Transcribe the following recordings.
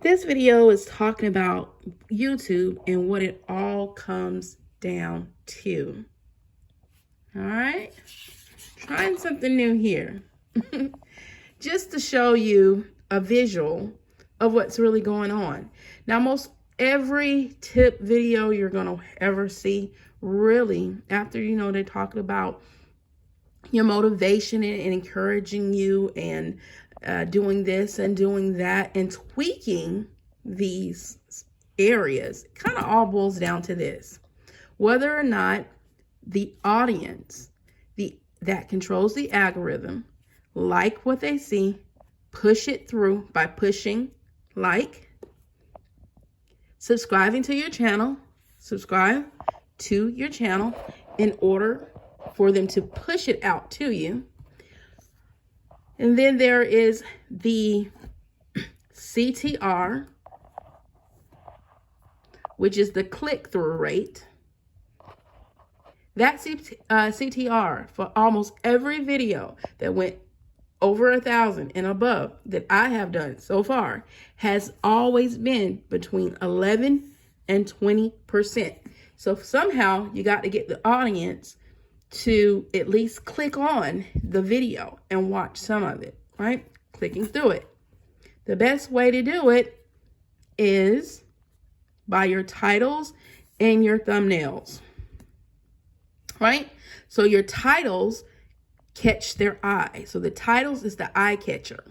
This video is talking about YouTube and what it all comes down to. All right, trying something new here. Just to show you a visual of what's really going on. Now, most every tip video you're going to ever see, really, after, they're talking about your motivation and encouraging you and doing this and doing that and tweaking these areas, kind of all boils down to this: whether or not the audience that controls the algorithm like what they see, push it through by pushing like, subscribe to your channel in order for them to push it out to you. And then there is the CTR, which is the click-through rate. That CTR for almost every video that went over 1,000 and above that I have done so far has always been between 11 and 20%. So somehow you got to get the audience to at least click on the video and watch some of it, right? Clicking through it. The best way to do it is by your titles and your thumbnails, right? So your titles catch their eye. So the titles is the eye catcher.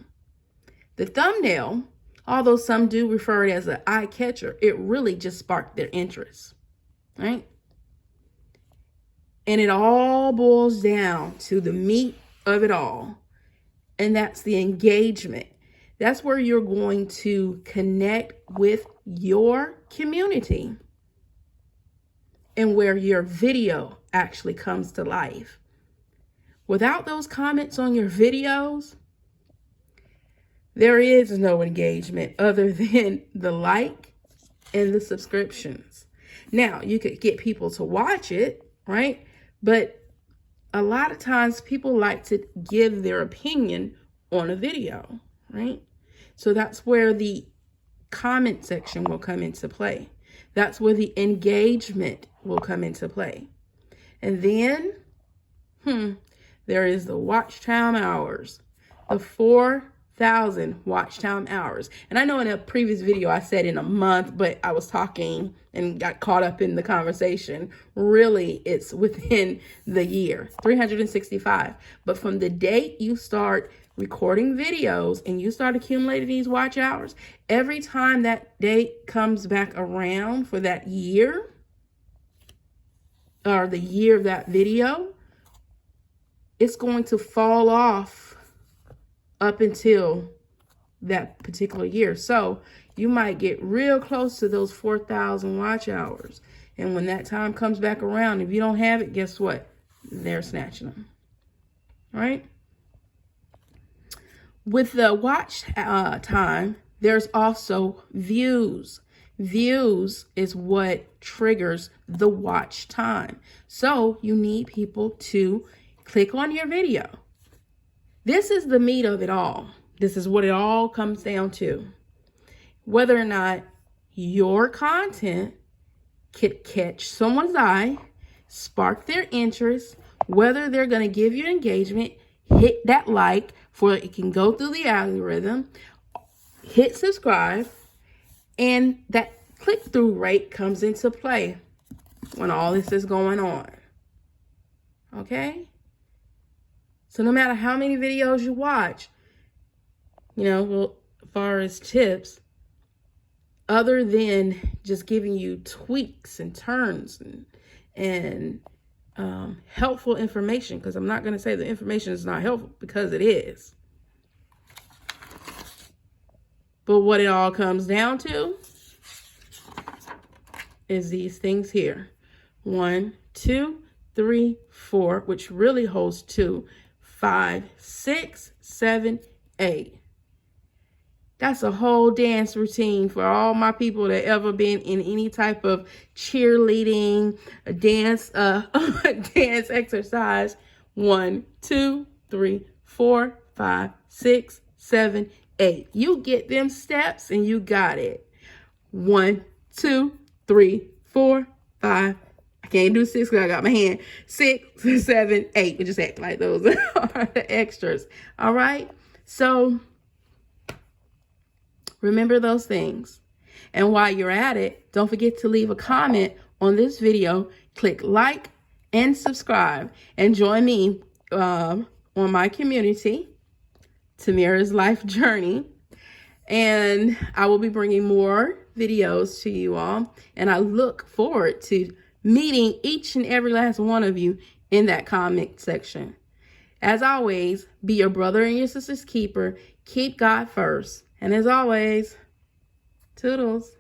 The thumbnail, although some do refer it as an eye catcher, it really just sparked their interest, right? And it all boils down to the meat of it all. And that's the engagement. That's where you're going to connect with your community and where your video actually comes to life. Without those comments on your videos, there is no engagement other than the like and the subscriptions. Now, you could get people to watch it, right? But a lot of times people like to give their opinion on a video, right? So that's where the comment section will come into play. That's where the engagement will come into play. And then, there is the watch time hours, the 4,000 watch time hours. And I know in a previous video I said in a month, but I was talking and got caught up in the conversation. Really, it's within the year, 365. But from the date you start recording videos and you start accumulating these watch hours, every time that date comes back around for that year, or the year of that video, it's going to fall off up until that particular year. So you might get real close to those 4,000 watch hours. And when that time comes back around, if you don't have it, guess what? They're snatching them, right? With the watch time, there's also views. Views is what triggers the watch time. So you need people to click on your video. This is the meat of it all. This is what it all comes down to. Whether or not your content could catch someone's eye, spark their interest, whether they're going to give you engagement, hit that like for it can go through the algorithm, hit subscribe, and that click-through rate comes into play when all this is going on. Okay? So no matter how many videos you watch, as far as tips, other than just giving you tweaks and turns and helpful information, because I'm not going to say the information is not helpful, because it is. But what it all comes down to is these things here. 1, 2, 3, 4, which really holds 2, 5, 6, 7, 8. That's a whole dance routine for all my people that ever been in any type of cheerleading, dance exercise. 1, 2, 3, 4, 5, 6, 7, 8. You get them steps and you got it. 1, 2, 3, 4, 5. I can't do 6 because I got my hand. 6, 7, 8. We just act like those are the extras. All right. So remember those things. And while you're at it, don't forget to leave a comment on this video. Click like and subscribe and join me on my community, Tamira's Life Journey. And I will be bringing more videos to you all. And I look forward to meeting each and every last one of you in that comment section. As always, be your brother and your sister's keeper. Keep God first. And as always, toodles.